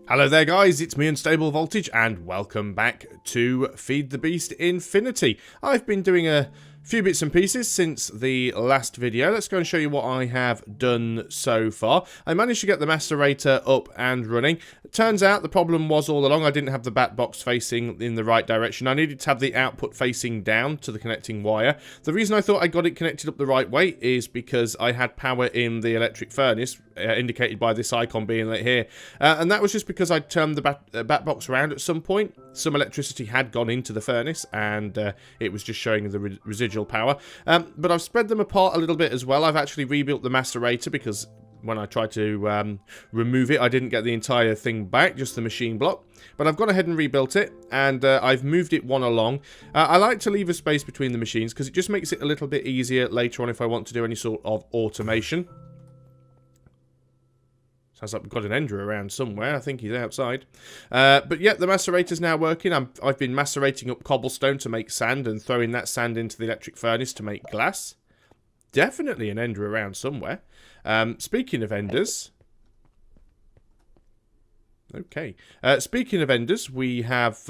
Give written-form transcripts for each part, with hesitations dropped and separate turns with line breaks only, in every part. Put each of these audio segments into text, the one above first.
Hello there guys, it's me Unstable Voltage and welcome back to Feed the Beast Infinity. I've been doing a few bits and pieces since the last video. Let's go and show you what I have done so far. I managed to get the macerator up and running. It turns out the problem was all along I didn't have the bat box facing in the right direction. I needed to have the output facing down to the connecting wire. The reason I thought I got it connected up the right way is because I had power in the electric furnace, indicated by this icon being right here. And that was just because I'd turned the bat box around at some point. Some electricity had gone into the furnace and it was just showing the residual power. But I've spread them apart a little bit as well. I've actually rebuilt the macerator because when I tried to remove it, I didn't get the entire thing back, just the machine block. But I've gone ahead and rebuilt it, and I've moved it one along. I like to leave a space between the machines because it just makes it a little bit easier later on if I want to do any sort of automation. Sounds like we've got an ender around somewhere. I think he's outside. But yeah, the macerator's now working. I've been macerating up cobblestone to make sand and throwing that sand into the electric furnace to make glass. Definitely an ender around somewhere. Speaking of enders... Okay. Speaking of enders, we have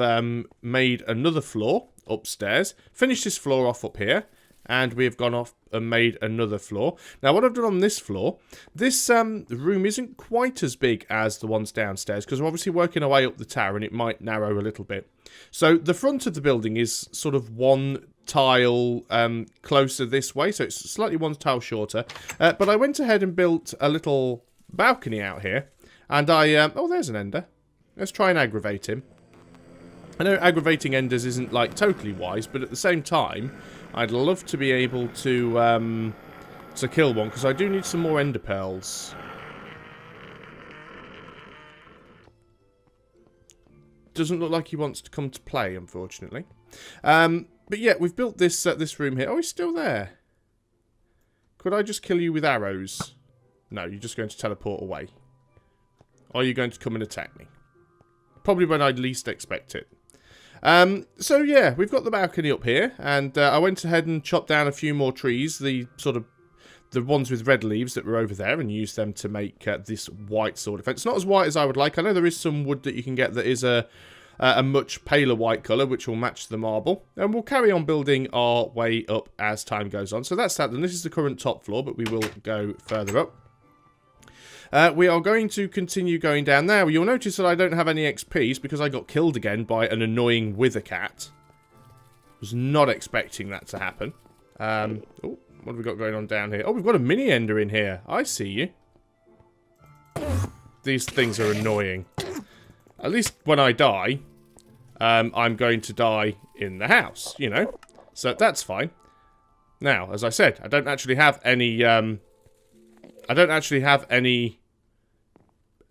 made another floor upstairs. Finished this floor off up here. And we've gone off and made another floor. Now, what I've done on this floor, this room isn't quite as big as the ones downstairs, because we're obviously working our way up the tower, and it might narrow a little bit. So, the front of the building is sort of one tile closer this way, so it's slightly one tile shorter. But I went ahead and built a little balcony out here, and I... oh, there's an ender. Let's try and aggravate him. I know aggravating enders isn't, like, totally wise, but at the same time... I'd love to be able to kill one, because I do need some more ender pearls. Doesn't look like he wants to come to play, unfortunately. But yeah, we've built this this room here. Oh, he's still there. Could I just kill you with arrows? No, you're just going to teleport away. Or are you going to come and attack me? Probably when I'd least expect it. So yeah, we've got the balcony up here, and I went ahead and chopped down a few more trees, the ones with red leaves that were over there, and used them to make this white sword effect. It's not as white as I would like. I know there is some wood that you can get that is a much paler white colour, which will match the marble, and we'll carry on building our way up as time goes on. So that's that, and this is the current top floor, but we will go further up. We are going to continue going down there. You'll notice that I don't have any XPs because I got killed again by an annoying wither cat. Was not expecting that to happen. Oh, what have we got going on down here? Oh, we've got a mini ender in here. I see you. These things are annoying. At least when I die, I'm going to die in the house, you know. So that's fine. Now, as I said, I don't actually have any...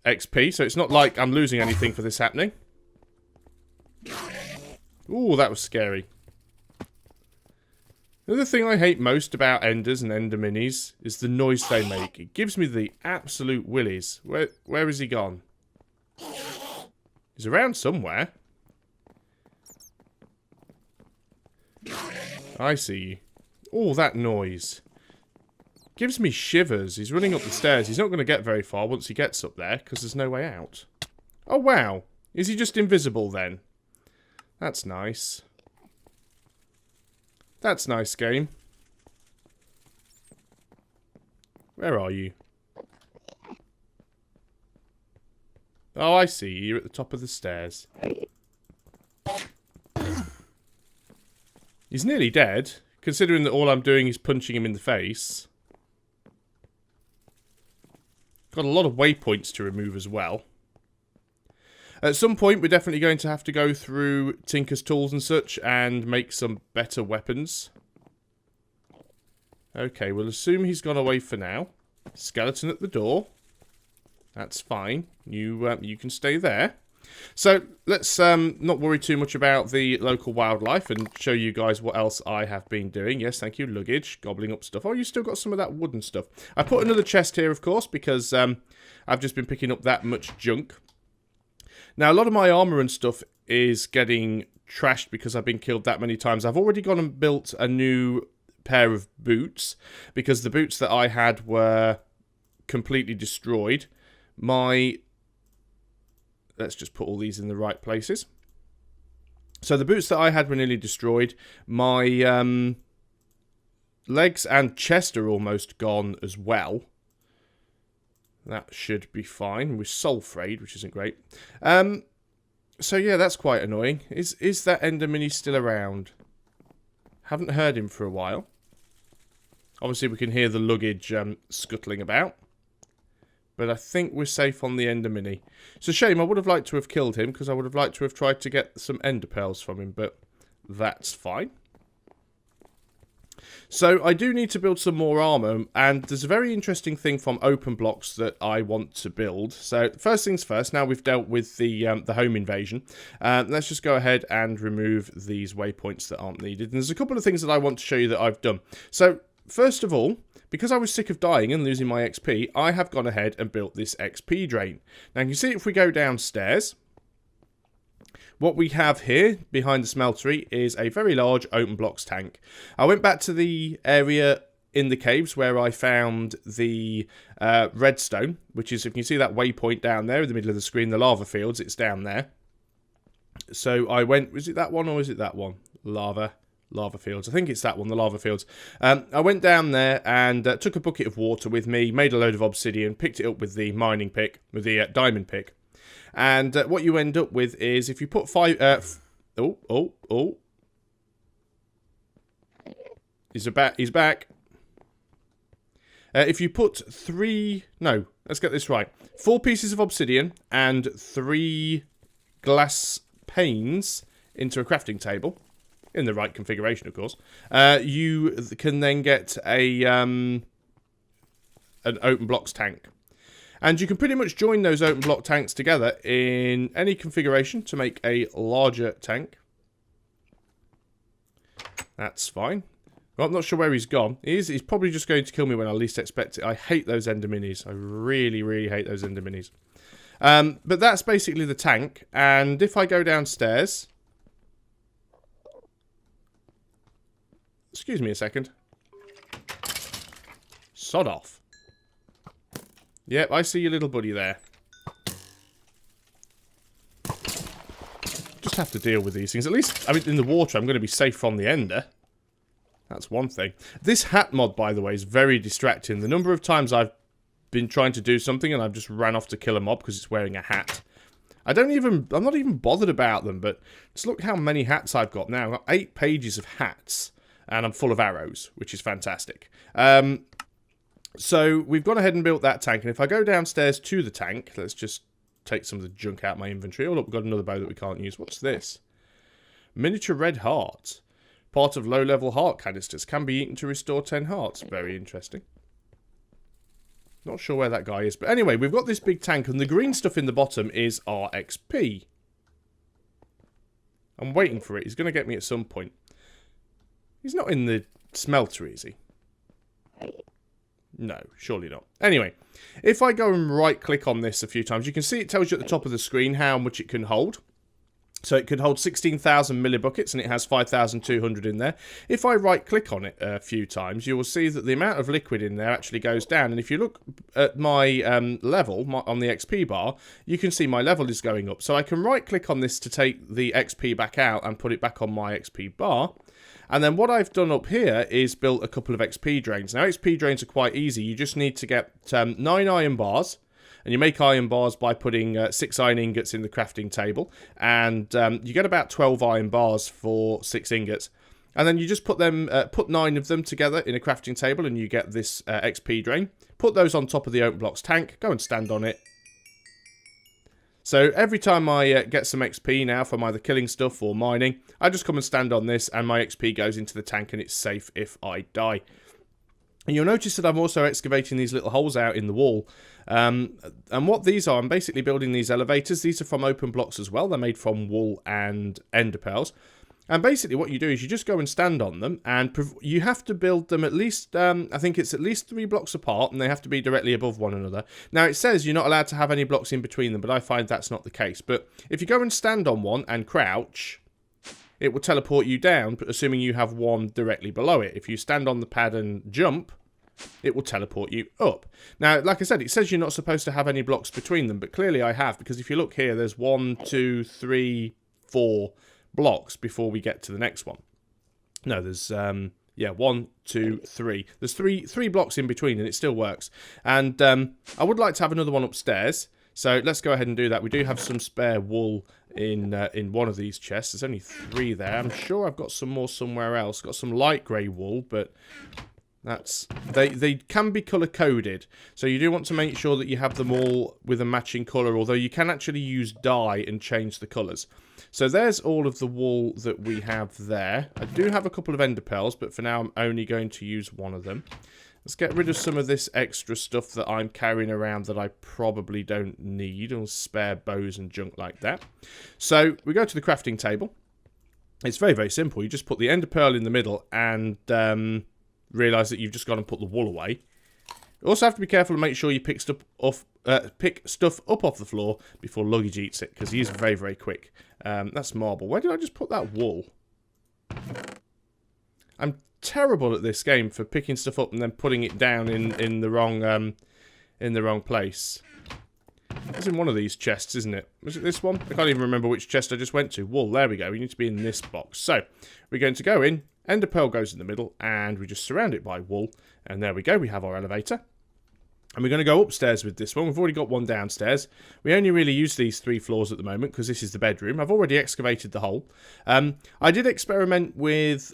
XP, so it's not like I'm losing anything for this happening. Ooh, that was scary. Another thing I hate most about enders and ender minis is the noise they make. It gives me the absolute willies. Where is he gone? He's around somewhere. I see you. Oh, that noise. Gives me shivers. He's running up the stairs. He's not going to get very far once he gets up there, because there's no way out. Oh, wow. Is he just invisible, then? That's nice. That's nice, game. Where are you? Oh, I see you. You're at the top of the stairs. He's nearly dead, considering that all I'm doing is punching him in the face. Got a lot of waypoints to remove as well. At some point, we're definitely going to have to go through Tinker's tools and such and make some better weapons. Okay, we'll assume he's gone away for now. Skeleton at the door. That's fine. You can stay there. So, let's not worry too much about the local wildlife and show you guys what else I have been doing. Yes, thank you, luggage, gobbling up stuff. Oh, you still got some of that wooden stuff. I put another chest here, of course, because I've just been picking up that much junk. Now, a lot of my armor and stuff is getting trashed because I've been killed that many times. I've already gone and built a new pair of boots because the boots that I had were completely destroyed. My let's just put all these in the right places. So the boots that I had were nearly destroyed. My legs and chest are almost gone as well. That should be fine. We're soul frayed, which isn't great. So yeah, that's quite annoying. Is that Ender Mini still around? Haven't heard him for a while. Obviously, we can hear the luggage scuttling about. But I think we're safe on the Ender Mini. It's a shame. I would have liked to have killed him, because I would have liked to have tried to get some Ender Pearls from him. But that's fine. So I do need to build some more armor, and there's a very interesting thing from open blocks that I want to build. So first things first, now we've dealt with the home invasion, let's just go ahead and remove these waypoints that aren't needed. And there's a couple of things that I want to show you that I've done. So first of all, because I was sick of dying and losing my XP, I have gone ahead and built this XP drain. Now you can see if we go downstairs, what we have here behind the smeltery is a very large open blocks tank. I went back to the area in the caves where I found the redstone, which is, if you see that waypoint down there in the middle of the screen, the lava fields, it's down there. So I went, was it that one or was it that one? Lava fields. I think it's that one, the lava fields. I went down there and took a bucket of water with me, made a load of obsidian, picked it up with the mining pick, with the diamond pick. And what you end up with is, if you put he's back. If you put 4 pieces of obsidian and 3 glass panes into a crafting table, in the right configuration, of course, you can then get an open blocks tank. And you can pretty much join those open block tanks together in any configuration to make a larger tank. That's fine. Well, I'm not sure where he's gone. He's probably just going to kill me when I least expect it. I hate those Ender Minis. I really, really hate those Ender Minis. But that's basically the tank. And if I go downstairs... Excuse me a second. Sod off. Yep, I see your little buddy there. Just have to deal with these things. At least, I mean, in the water, I'm going to be safe from the Ender. That's one thing. This hat mod, by the way, is very distracting. The number of times I've been trying to do something and I've just ran off to kill a mob because it's wearing a hat. I'm not even bothered about them, but just look how many hats I've got now. I've got 8 pages of hats, and I'm full of arrows, which is fantastic. So we've gone ahead and built that tank, and if I go downstairs to the tank, let's just take some of the junk out of my inventory. Oh look, we've got another bow that we can't use. What's this? Miniature red heart. Part of low-level heart canisters. Can be eaten to restore 10 hearts. Very interesting. Not sure where that guy is, but anyway, we've got this big tank, and the green stuff in the bottom is our XP. I'm waiting for it. He's going to get me at some point. He's not in the smelter, is he? No, surely not. Anyway, if I go and right-click on this a few times, you can see it tells you at the top of the screen how much it can hold. So it could hold 16,000 millibuckets, and it has 5,200 in there. If I right-click on it a few times, you will see that the amount of liquid in there actually goes down. And if you look at my level on the XP bar, you can see my level is going up. So I can right-click on this to take the XP back out and put it back on my XP bar. And then what I've done up here is built a couple of XP drains. Now, XP drains are quite easy. You just need to get 9 iron bars. And you make iron bars by putting 6 iron ingots in the crafting table. And you get about 12 iron bars for 6 ingots. And then you just put 9 of them together in a crafting table, and you get this XP drain. Put those on top of the open blocks tank. Go and stand on it. So every time I get some XP now from either killing stuff or mining, I just come and stand on this, and my XP goes into the tank, and it's safe if I die. And you'll notice that I'm also excavating these little holes out in the wall. And what these are, I'm basically building these elevators. These are from open blocks as well. They're made from wool and ender pearls. And basically what you do is you just go and stand on them, and you have to build them at least, I think it's at least 3 blocks apart, and they have to be directly above one another. Now it says you're not allowed to have any blocks in between them, but I find that's not the case. But if you go and stand on one and crouch, it will teleport you down, assuming you have one directly below it. If you stand on the pad and jump, it will teleport you up. Now, like I said, it says you're not supposed to have any blocks between them, but clearly I have, because if you look here, there's 1, 2, 3, 4 blocks before we get to the next one. No, there's, yeah, 1, 2, 3. There's three blocks in between, and it still works. And I would like to have another one upstairs, so let's go ahead and do that. We do have some spare wool in one of these chests. There's only 3 there. I'm sure I've got some more somewhere else. Got some light grey wool, but that's they can be colour coded, so you do want to make sure that you have them all with a matching colour, although you can actually use dye and change the colours. So there's all of the wool that we have there. I do have a couple of ender pearls, but for now I'm only going to use one of them. Let's get rid of some of this extra stuff that I'm carrying around that I probably don't need, or spare bows and junk like that. So we go to the crafting table. It's very, very simple. You just put the ender pearl in the middle and realise that you've just gone and put the wool away. You also have to be careful and make sure you pick stuff up off the floor before luggage eats it, because he is very, very quick. That's marble. Where did I just put that wool? I'm terrible at this game for picking stuff up and then putting it down in the wrong place. It's in one of these chests, isn't it? Was it this one? I can't even remember which chest I just went to. Wool, there we go. We need to be in this box. So, we're going to go in. Ender pearl goes in the middle, and we just surround it by wool. And there we go. We have our elevator. And we're going to go upstairs with this one. We've already got one downstairs. We only really use these 3 floors at the moment, because this is the bedroom. I've already excavated the hole. I did experiment with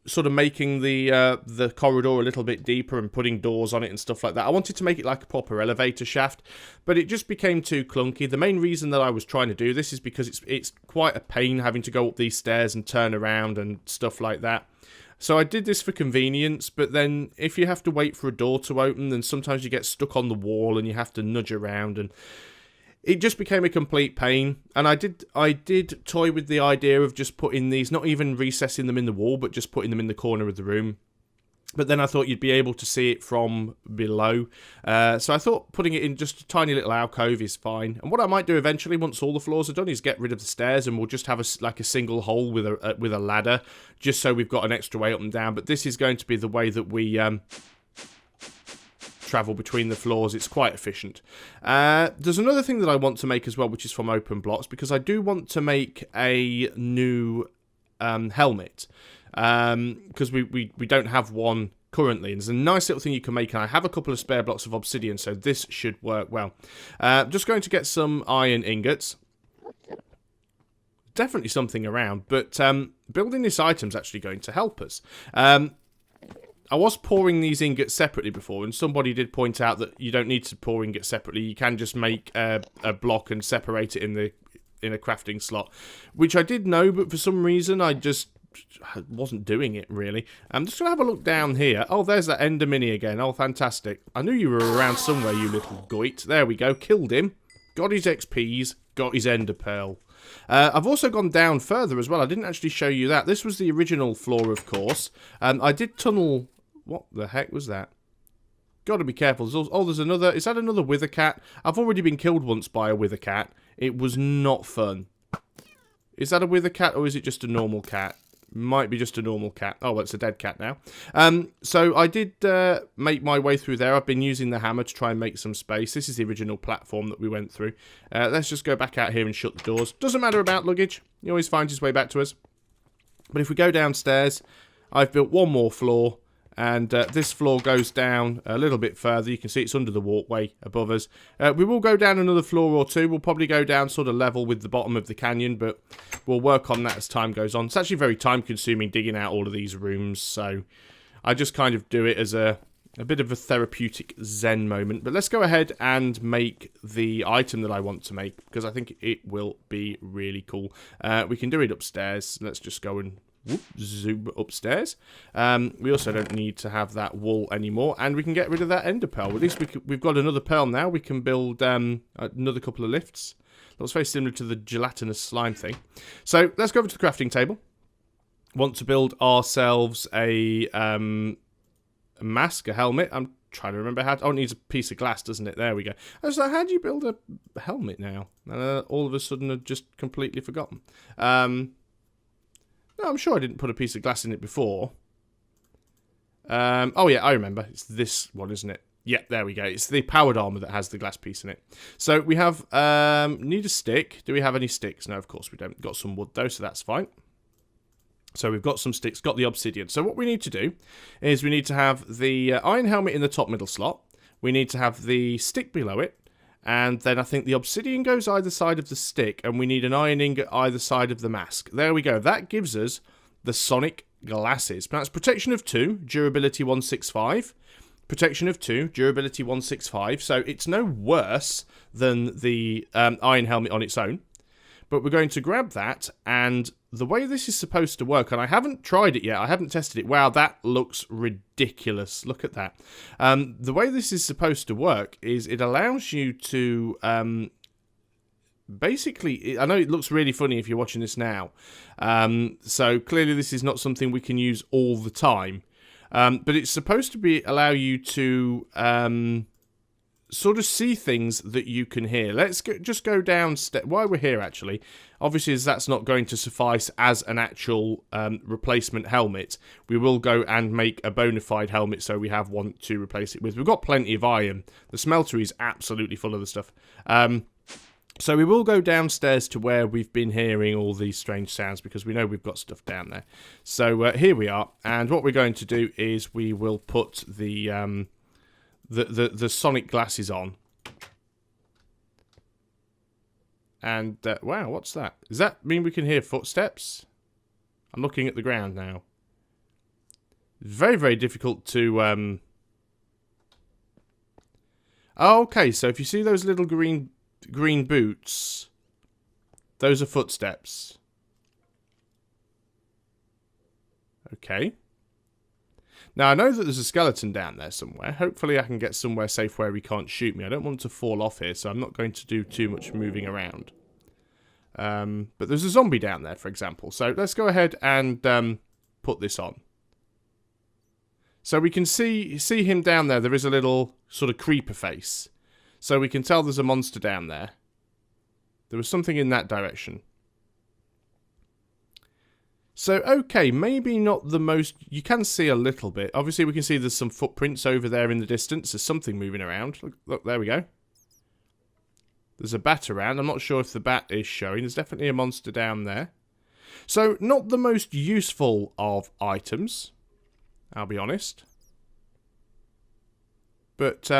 sort of making the corridor a little bit deeper and putting doors on it and stuff like that. I wanted to make it like a proper elevator shaft, but it just became too clunky. The main reason that I was trying to do this is because it's quite a pain having to go up these stairs and turn around and stuff like that. So I did this for convenience, but then if you have to wait for a door to open, then sometimes you get stuck on the wall and you have to nudge around, and it just became a complete pain. And I did toy with the idea of just putting these, not even recessing them in the wall, but just putting them in the corner of the room. But then I thought you'd be able to see it from below. So I thought putting it in just a tiny little alcove is fine. And what I might do eventually, once all the floors are done, is get rid of the stairs, and we'll just have like a single hole with a ladder, just so we've got an extra way up and down. But this is going to be the way that we travel between the floors. It's quite efficient. There's another thing that I want to make as well, which is from open blocks, because I do want to make a new helmet. Because we don't have one currently. And there's a nice little thing you can make, and I have a couple of spare blocks of obsidian, so this should work well. Just going to get some iron ingots. Definitely something around, but building this item's actually going to help us. I was pouring these ingots separately before, and somebody did point out that you don't need to pour ingots separately. You can just make a block and separate it in a crafting slot, which I did know, but for some reason I just wasn't doing it, really. I'm just going to have a look down here. Oh, there's that Ender Mini again. Oh, fantastic. I knew you were around somewhere, you little goit. There we go. Killed him. Got his XPs. Got his Ender Pearl. I've also gone down further as well. I didn't actually show you that. This was the original floor, of course. I did tunnel... What the heck was that? Got to be careful. There's another... Is that another wither cat? I've already been killed once by a wither cat. It was not fun. Is that a wither cat, or is it just a normal cat? Might be just a normal cat. Oh, well, it's a dead cat now. So I did make my way through there. I've been using the hammer to try and make some space. This is the original platform that we went through. Let's just go back out here and shut the doors. Doesn't matter about luggage. He always finds his way back to us. But if we go downstairs, I've built one more floor. And this floor goes down a little bit further. You can see it's under the walkway above us. We will go down another floor or two. We'll probably go down sort of level with the bottom of the canyon, but we'll work on that as time goes on. It's actually very time-consuming digging out all of these rooms, so I just kind of do it as a bit of a therapeutic zen moment. But let's go ahead and make the item that I want to make, because I think it will be really cool. We can do it upstairs. Let's just go and... zoom upstairs. We also don't need to have that wool anymore, and we can get rid of that ender pearl. At least we've got another pearl now. We can build another couple of lifts. Looks very similar to the gelatinous slime thing. So let's go over to the crafting table. Want to build ourselves a mask, a helmet. I'm trying to remember how. Oh, it needs a piece of glass, doesn't it? There we go. I was like, how do you build a helmet now? All of a sudden, I've just completely forgotten. No, I'm sure I didn't put a piece of glass in it before. Oh yeah, I remember. It's this one, isn't it? Yeah, there we go. It's the powered armor that has the glass piece in it. So we have, need a stick. Do we have any sticks? No, of course we don't. Got some wood though, so that's fine. So we've got some sticks, got the obsidian. So what we need to do is we need to have the iron helmet in the top middle slot. We need to have the stick below it. And then I think the obsidian goes either side of the stick. And we need an iron ingot either side of the mask. There we go. That gives us the sonic glasses. Now it's protection of 2, durability 165. Protection of 2, durability 165. So it's no worse than the iron helmet on its own. But we're going to grab that, and the way this is supposed to work, and I haven't tried it yet, I haven't tested it. Wow, that looks ridiculous. Look at that. The way this is supposed to work is it allows you to basically, I know it looks really funny if you're watching this now. So clearly this is not something we can use all the time. But it's supposed to allow you to sort of see things that you can hear. Let's just go down while we're here, actually. Obviously, as that's not going to suffice as an actual replacement helmet, we will go and make a bona fide helmet so we have one to replace it with. We've got plenty of iron. The smelter is absolutely full of the stuff. So we will go downstairs to where we've been hearing all these strange sounds because we know we've got stuff down there. So here we are, and what we're going to do is we will put the sonic glasses on. And, wow, what's that? Does that mean we can hear footsteps? I'm looking at the ground now. Very, very difficult to, Oh, okay, so if you see those little green boots, those are footsteps. Okay. Now, I know that there's a skeleton down there somewhere. Hopefully I can get somewhere safe where he can't shoot me. I don't want to fall off here, so I'm not going to do too much moving around. But there's a zombie down there, for example. So let's go ahead and put this on. So we can see him down there. There is a little sort of creeper face. So we can tell there's a monster down there. There was something in that direction. So, okay, maybe not the most... You can see a little bit. Obviously, we can see there's some footprints over there in the distance. There's something moving around. Look, there we go. There's a bat around. I'm not sure if the bat is showing. There's definitely a monster down there. So, not the most useful of items. I'll be honest. But,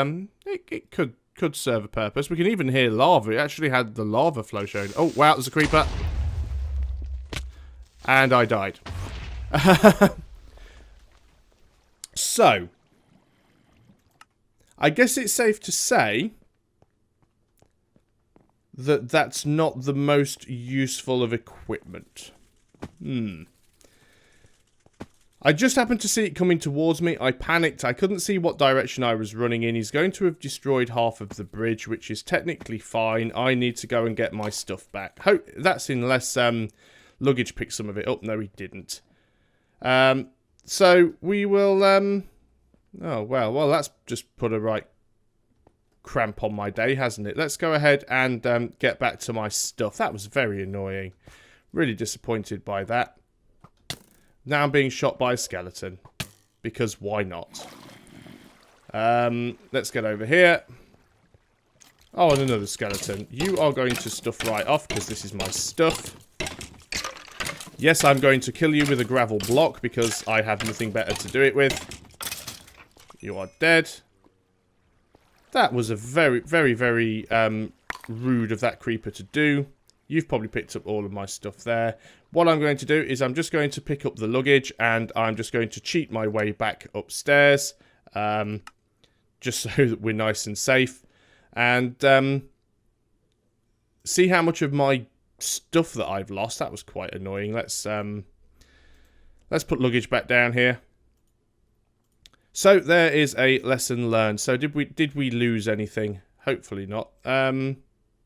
it could serve a purpose. We can even hear lava. It actually had the lava flow showing. Oh, wow, there's a creeper. And I died. So, I guess it's safe to say that that's not the most useful of equipment. I just happened to see it coming towards me. I panicked. I couldn't see what direction I was running in. He's going to have destroyed half of the bridge, which is technically fine. I need to go and get my stuff back. Hope that's unless luggage picked some of it up. No, he didn't. So we will... oh, well, that's just put a right cramp on my day, hasn't it? Let's go ahead and get back to my stuff. That was very annoying. Really disappointed by that. Now I'm being shot by a skeleton. Because why not? Let's get over here. Oh, and another skeleton. You are going to stuff right off because this is my stuff. Yes, I'm going to kill you with a gravel block because I have nothing better to do it with. You are dead. That was a very, very, very rude of that creeper to do. You've probably picked up all of my stuff there. What I'm going to do is I'm just going to pick up the luggage and I'm just going to cheat my way back upstairs. Just so that we're nice and safe. And see how much of my stuff that I've lost. That was quite annoying. Let's put luggage back down here. So there is a lesson learned. So did we lose anything? Hopefully not.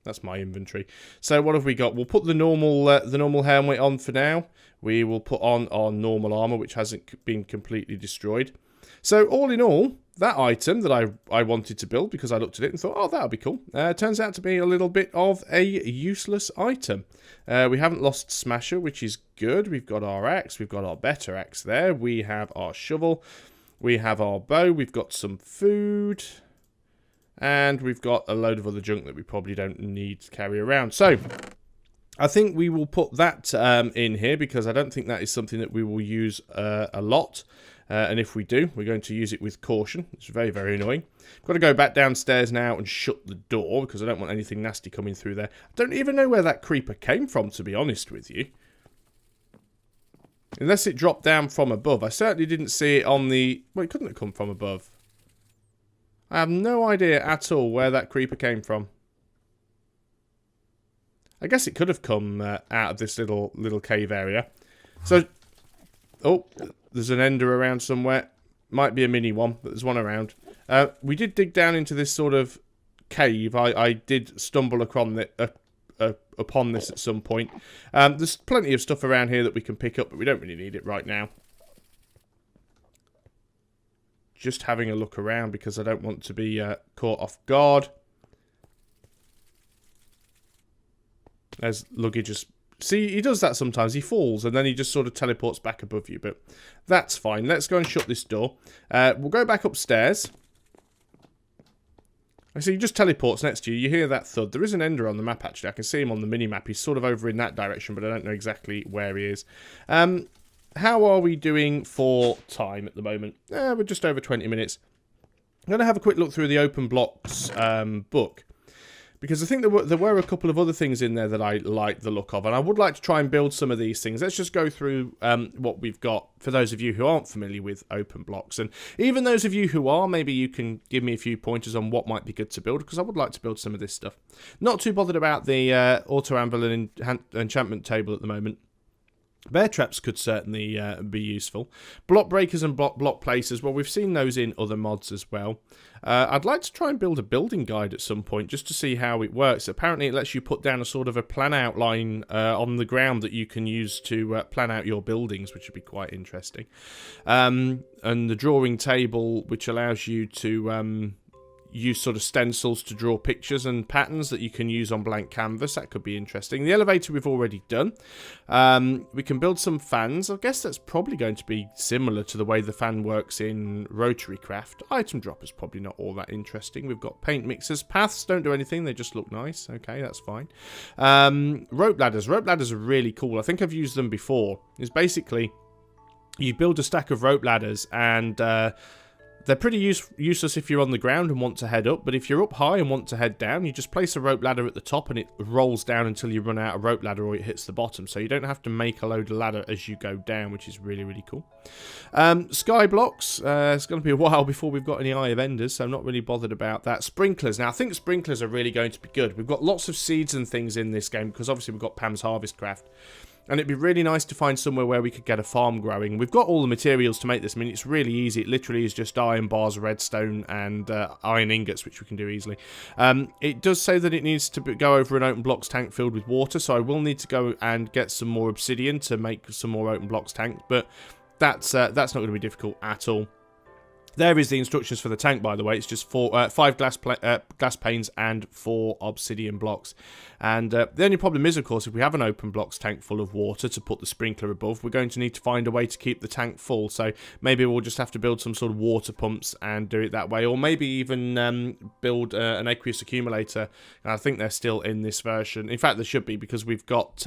That's my inventory. So what have we got? We'll put the normal helmet on for now. We will put on our normal armor, which hasn't been completely destroyed. So all in all, that item that I wanted to build because I looked at it and thought, oh, that'll be cool. Turns out to be a little bit of a useless item. We haven't lost Smasher, which is good. We've got our axe. We've got our better axe there. We have our shovel. We have our bow. We've got some food. And we've got a load of other junk that we probably don't need to carry around. So, I think we will put that in here because I don't think that is something that we will use a lot. And if we do, we're going to use it with caution. It's very, very annoying. I've got to go back downstairs now and shut the door because I don't want anything nasty coming through there. I don't even know where that creeper came from, to be honest with you. Unless it dropped down from above. I certainly didn't see it on the... Well, it couldn't have come from above. I have no idea at all where that creeper came from. I guess it could have come out of this little cave area. So, oh, there's an ender around somewhere. Might be a mini one, but there's one around. We did dig down into this sort of cave. I did stumble upon this at some point. There's plenty of stuff around here that we can pick up, but we don't really need it right now. Just having a look around because I don't want to be caught off guard. There's luggage. See, he does that sometimes. He falls and then he just sort of teleports back above you. But that's fine. Let's go and shut this door. We'll go back upstairs. I see he just teleports next to you. You hear that thud. There is an ender on the map, actually. I can see him on the mini-map. He's sort of over in that direction, but I don't know exactly where he is. How are we doing for time at the moment? We're just over 20 minutes. I'm going to have a quick look through the Open Blocks book. Because I think there were a couple of other things in there that I like the look of. And I would like to try and build some of these things. Let's just go through what we've got for those of you who aren't familiar with Open Blocks. And even those of you who are, maybe you can give me a few pointers on what might be good to build. Because I would like to build some of this stuff. Not too bothered about the auto anvil and enchantment table at the moment. Bear traps could certainly be useful. Block breakers and block placers, well, we've seen those in other mods as well. I'd like to try and build a building guide at some point just to see how it works. Apparently it lets you put down a sort of a plan outline on the ground that you can use to plan out your buildings, which would be quite interesting. And the drawing table, which allows you to... use sort of stencils to draw pictures and patterns that you can use on blank canvas. That could be interesting. The elevator we've already done. We can build some fans. I guess that's probably going to be similar to the way the fan works in Rotary Craft. Item dropper's probably not all that interesting. We've got paint mixers. Paths don't do anything. They just look nice. Okay, that's fine. Rope ladders. Rope ladders are really cool. I think I've used them before. It's basically you build a stack of rope ladders and... they're pretty useless if you're on the ground and want to head up, but if you're up high and want to head down, you just place a rope ladder at the top and it rolls down until you run out of rope ladder or it hits the bottom. So you don't have to make a load of ladder as you go down, which is really, really cool. Sky blocks. It's going to be a while before we've got any Eye of Enders, so I'm not really bothered about that. Sprinklers. Now, I think sprinklers are really going to be good. We've got lots of seeds and things in this game because obviously we've got Pam's Harvest Craft. And it'd be really nice to find somewhere where we could get a farm growing. We've got all the materials to make this. I mean, it's really easy. It literally is just iron bars, redstone, and iron ingots, which we can do easily. It does say that it needs to go over an open blocks tank filled with water, so I will need to go and get some more obsidian to make some more open blocks tank. But that's not going to be difficult at all. There is the instructions for the tank, by the way. It's just 5 glass panes and 4 obsidian blocks. And the only problem is, of course, if we have an open blocks tank full of water to put the sprinkler above, we're going to need to find a way to keep the tank full. So maybe we'll just have to build some sort of water pumps and do it that way. Or maybe even build an aqueous accumulator. And I think they're still in this version. In fact, there should be, because we've got...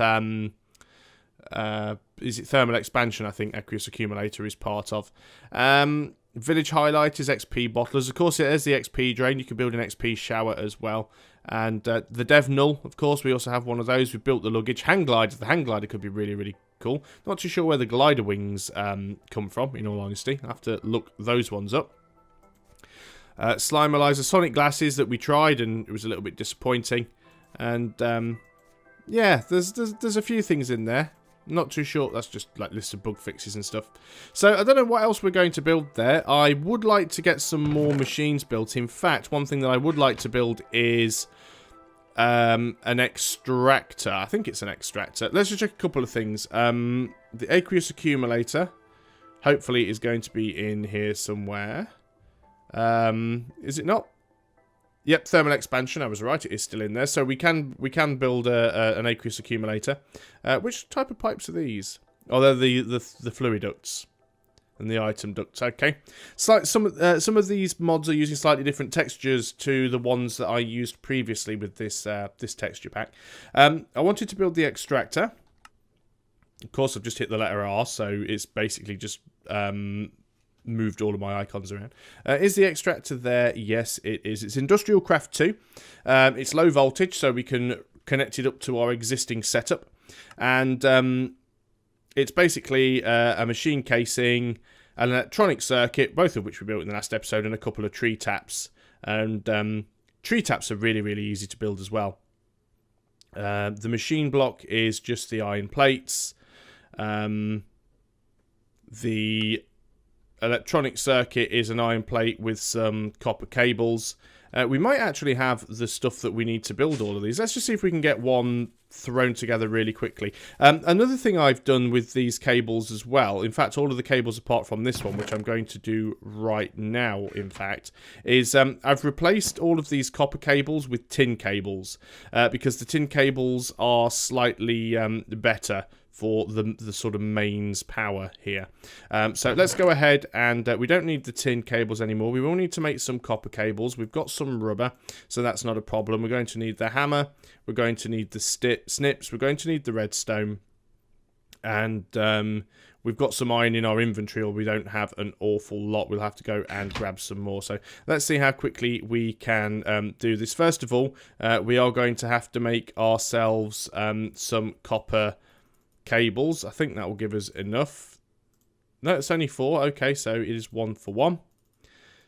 is it thermal expansion? I think aqueous accumulator is part of. Village highlighters, XP bottlers. Of course, there's the XP drain. You can build an XP shower as well. And the dev null, of course, we also have one of those. We've built the luggage. Hang glider. The hang glider could be really, really cool. Not too sure where the glider wings come from, in all honesty. I have to look those ones up. Slimalyzer. Sonic glasses that we tried, and it was a little bit disappointing. And, yeah, there's a few things in there. Not too sure. That's just like list of bug fixes and stuff. So I don't know what else we're going to build there. I would like to get some more machines built. In fact, one thing that I would like to build is an extractor. I think it's an extractor. Let's just check a couple of things. The aqueous accumulator hopefully is going to be in here somewhere. Is it not? Yep, thermal expansion. I was right. It is still in there. So we can build an aqueous accumulator. Which type of pipes are these? Oh, they're the fluid ducts. And the item ducts, okay. Some of these mods are using slightly different textures to the ones that I used previously with this this texture pack. I wanted to build the extractor. Of course, I've just hit the letter R, so it's basically just moved all of my icons around. Is the extractor there? Yes, it is. It's Industrial Craft 2. It's low voltage, so we can connect it up to our existing setup. And it's basically a machine casing, an electronic circuit, both of which we built in the last episode, and a couple of tree taps. And tree taps are really, really easy to build as well. The machine block is just the iron plates. The electronic circuit is an iron plate with some copper cables. We might actually have the stuff that we need to build all of these. Let's just see if we can get one thrown together really quickly. Another thing I've done with these cables as well, in fact all of the cables apart from this one, which I'm going to do right now in fact, is I've replaced all of these copper cables with tin cables, because the tin cables are slightly better for the sort of mains power here. So let's go ahead and we don't need the tin cables anymore. We will need to make some copper cables. We've got some rubber, so that's not a problem. We're going to need the hammer. We're going to need the snips. We're going to need the redstone. And we've got some iron in our inventory, or we don't have an awful lot. We'll have to go and grab some more. So let's see how quickly we can do this. First of all, we are going to have to make ourselves some copper cables. I think that will give us enough. No, it's only 4. Okay, so it is 1 for 1.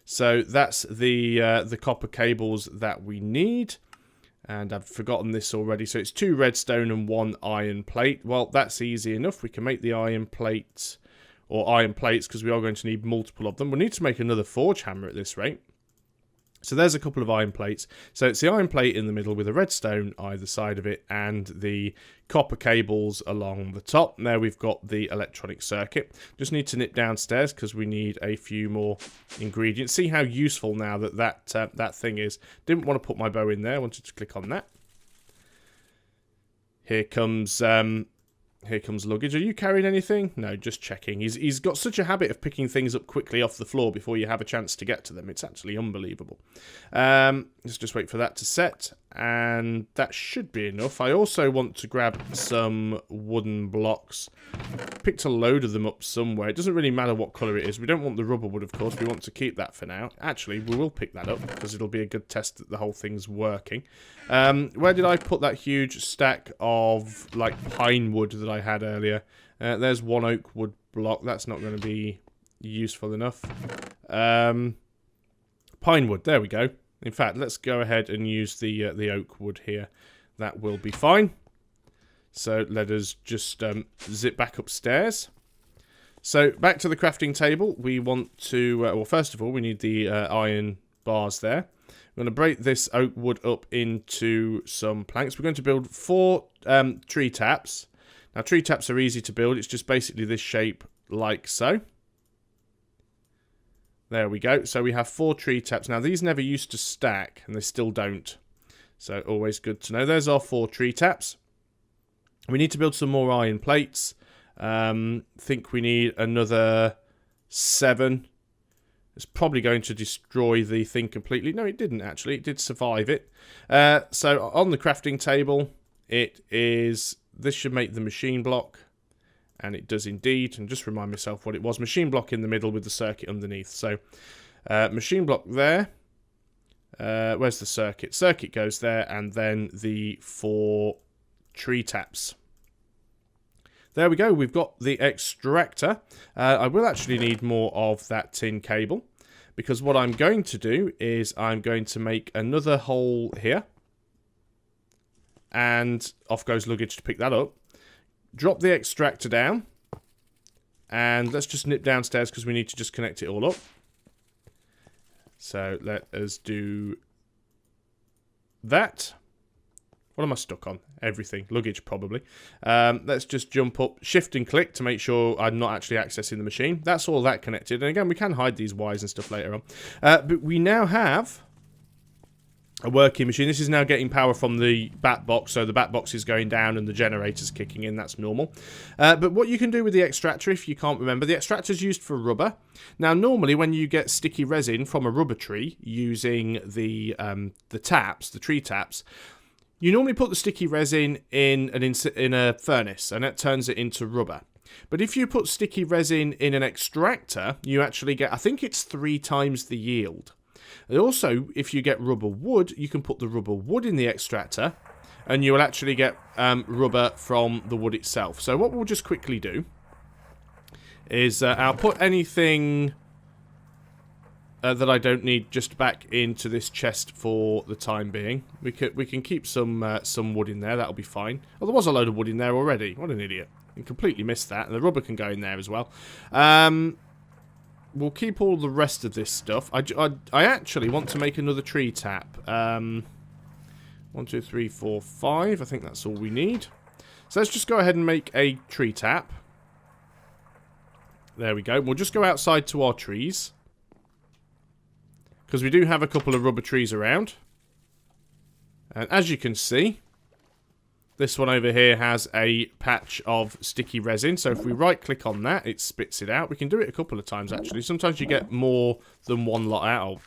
So that's the copper cables that we need. And I've forgotten this already. So it's 2 redstone and 1 iron plate. Well, that's easy enough. We can make the iron plate, or iron plates, because we are going to need multiple of them. We'll need to make another forge hammer at this rate. So there's a couple of iron plates. So it's the iron plate in the middle with a redstone either side of it, and the copper cables along the top. Now we've got the electronic circuit. Just need to nip downstairs because we need a few more ingredients. See how useful now that thing is. Didn't want to put my bow in there. I wanted to click on that. Here comes luggage. Are you carrying anything? No, just checking. He's got such a habit of picking things up quickly off the floor before you have a chance to get to them. It's actually unbelievable. Let's just wait for that to set. And that should be enough. I also want to grab some wooden blocks. Picked a load of them up somewhere. It doesn't really matter what colour it is. We don't want the rubber wood, of course. We want to keep that for now. Actually, we will pick that up because it'll be a good test that the whole thing's working. Where did I put that huge stack of, like, pine wood that I had earlier? There's 1 oak wood block. That's not going to be useful enough. Pine wood. There we go. In fact, let's go ahead and use the oak wood here. That will be fine. So let us just zip back upstairs. So back to the crafting table. We want to, well, first of all, we need the iron bars there. We're going to break this oak wood up into some planks. We're going to build 4 tree taps. Now, tree taps are easy to build. It's just basically this shape like so. There we go. So we have 4 tree taps. Now, these never used to stack, and they still don't. So always good to know. There's our 4 tree taps. We need to build some more iron plates. Think we need another 7. It's probably going to destroy the thing completely. No, it didn't actually. It did survive it. So on the crafting table, it is... This should make the machine block. And it does indeed. And just remind myself what it was. Machine block in the middle with the circuit underneath. So machine block there. Where's the circuit? Circuit goes there. And then the 4 tree taps. There we go. We've got the extractor. I will actually need more of that tin cable. Because what I'm going to do is I'm going to make another hole here. And off goes luggage to pick that up. Drop the extractor down. And let's just nip downstairs because we need to just connect it all up. So let us do that. What am I stuck on? Everything. Luggage, probably. Let's just jump up, shift and click to make sure I'm not actually accessing the machine. That's all that connected. And again, we can hide these wires and stuff later on. But we now have a working machine. This is now getting power from the bat box, so the bat box is going down and the generator's kicking in. That's normal. But what you can do with the extractor, if you can't remember, the extractor is used for rubber. Now, normally when you get sticky resin from a rubber tree using the taps, the tree taps, you normally put the sticky resin in a furnace, and that turns it into rubber. But if you put sticky resin in an extractor, you actually get, I think it's 3 times the yield. And also, if you get rubber wood, you can put the rubber wood in the extractor, and you will actually get rubber from the wood itself. So what we'll just quickly do is I'll put anything that I don't need just back into this chest for the time being. We can keep some wood in there. That'll be fine. Oh, there was a load of wood in there already. What an idiot! I completely missed that. And the rubber can go in there as well. We'll keep all the rest of this stuff. I actually want to make another tree tap. 1, 2, 3, 4, 5. I think that's all we need. So let's just go ahead and make a tree tap. There we go. We'll just go outside to our trees, because we do have a couple of rubber trees around. And as you can see, this one over here has a patch of sticky resin. So if we right-click on that, it spits it out. We can do it a couple of times, actually. Sometimes you get more than one lot out. Oh,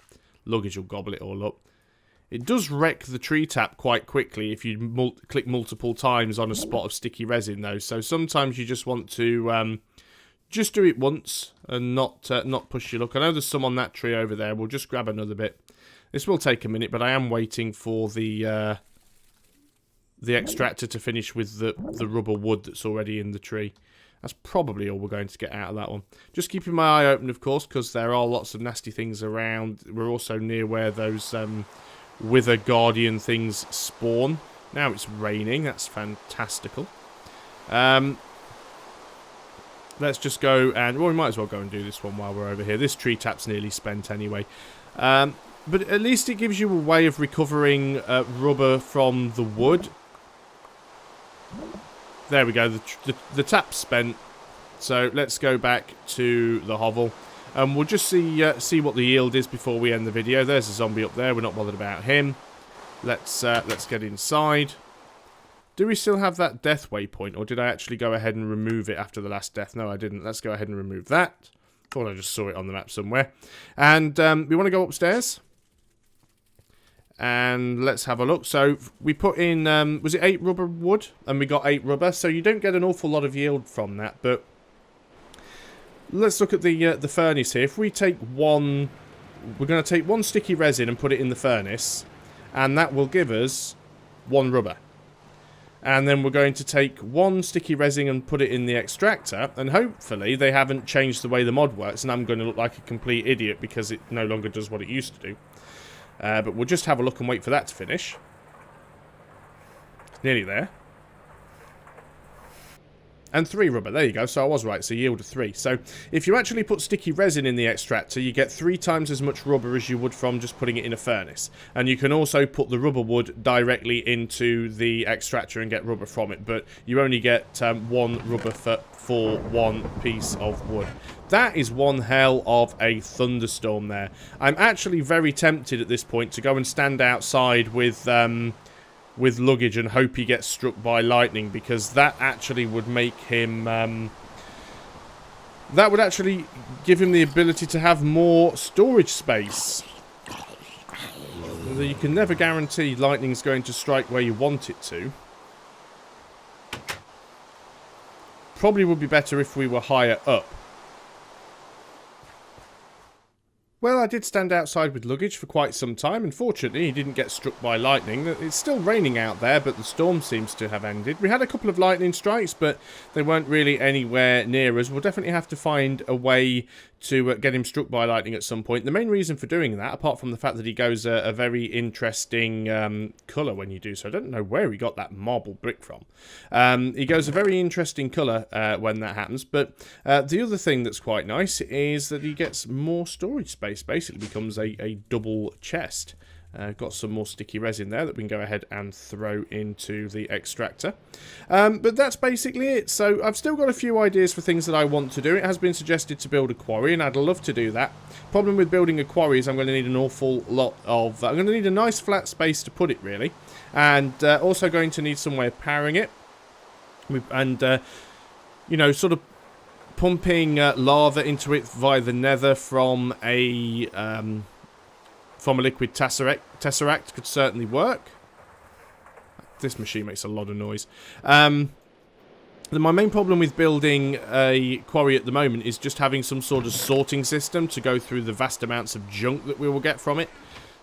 luggage will gobble it all up. It does wreck the tree tap quite quickly if you click multiple times on a spot of sticky resin, though. So sometimes you just want to just do it once and not push your luck. I know there's some on that tree over there. We'll just grab another bit. This will take a minute, but I am waiting for the extractor to finish with the rubber wood that's already in the tree. That's probably all we're going to get out of that one. Just keeping my eye open, of course, because there are lots of nasty things around. We're also near where those Wither Guardian things spawn. Now it's raining. That's fantastical. Let's just go and... well, we might as well go and do this one while we're over here. This tree tap's nearly spent anyway. But at least it gives you a way of recovering rubber from the wood. There we go. The tap's spent. So let's go back to the hovel. We'll just see what the yield is before we end the video. There's a zombie up there. We're not bothered about him. Let's get inside. Do we still have that death waypoint, or did I actually go ahead and remove it after the last death? No, I didn't. Let's go ahead and remove that. Thought I just saw it on the map somewhere. And we want to go upstairs. And let's have a look. So we put in, was it 8 rubber wood? And we got 8 rubber. So you don't get an awful lot of yield from that. But let's look at the furnace here. If we take one, we're going to take 1 sticky resin and put it in the furnace. And that will give us 1 rubber. And then we're going to take 1 sticky resin and put it in the extractor. And hopefully they haven't changed the way the mod works. And I'm going to look like a complete idiot because it no longer does what it used to do. But we'll just have a look and wait for that to finish. It's nearly there. And 3 rubber, there you go, so I was right, so yield of 3. So, if you actually put sticky resin in the extractor, you get 3 times as much rubber as you would from just putting it in a furnace. And you can also put the rubber wood directly into the extractor and get rubber from it, but you only get 1 rubber for 1 piece of wood. That is one hell of a thunderstorm there. I'm actually very tempted at this point to go and stand outside with luggage and hope he gets struck by lightning, because that actually would make him that would actually give him the ability to have more storage space. You can never guarantee lightning's going to strike where you want it to. Probably would be better if we were higher up. Well, I did stand outside with luggage for quite some time, and fortunately he didn't get struck by lightning. It's still raining out there, but the storm seems to have ended. We had a couple of lightning strikes, but they weren't really anywhere near us. We'll definitely have to find a way to get him struck by lightning at some point. The main reason for doing that, apart from the fact that he goes a very interesting colour when you do so. I don't know where he got that marble brick from. He goes a very interesting colour when that happens, but the other thing that's quite nice is that he gets more storage space. Basically becomes a double chest. Got some more sticky resin there that we can go ahead and throw into the extractor. But that's basically it. So I've still got a few ideas for things that I want to do. It has been suggested to build a quarry, and I'd love to do that. Problem with building a quarry is I'm going to need an awful lot of... I'm going to need a nice flat space to put it, really. And also going to need some way of powering it. And, you know, sort of pumping lava into it via the nether from a liquid tesseract could certainly work. This machine makes a lot of noise. My main problem with building a quarry at the moment is just having some sort of sorting system to go through the vast amounts of junk that we will get from it.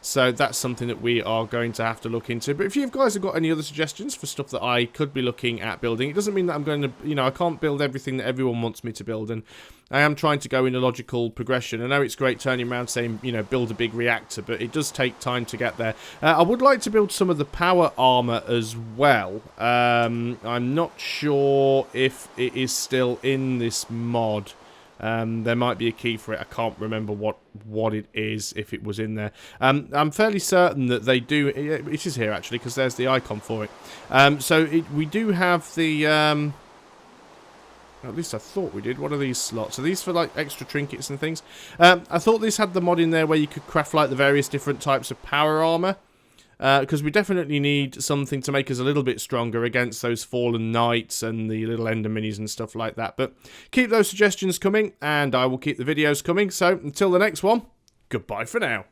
So that's something that we are going to have to look into. But if you guys have got any other suggestions for stuff that I could be looking at building, it doesn't mean that I'm going to, you know, I can't build everything that everyone wants me to build. And I am trying to go in a logical progression. I know it's great turning around saying, you know, build a big reactor, but it does take time to get there. I would like to build some of the power armor as well. I'm not sure if it is still in this mod. There might be a key for it. I can't remember what it is, if it was in there. I'm fairly certain that they do. It is here, actually, because there's the icon for it. We do have the... at least I thought we did. What are these slots? Are these for, like, extra trinkets and things? I thought this had the mod in there where you could craft, like, the various different types of power armor. Because we definitely need something to make us a little bit stronger against those fallen knights and the little ender minis and stuff like that. But keep those suggestions coming, and I will keep the videos coming. So until the next one, goodbye for now.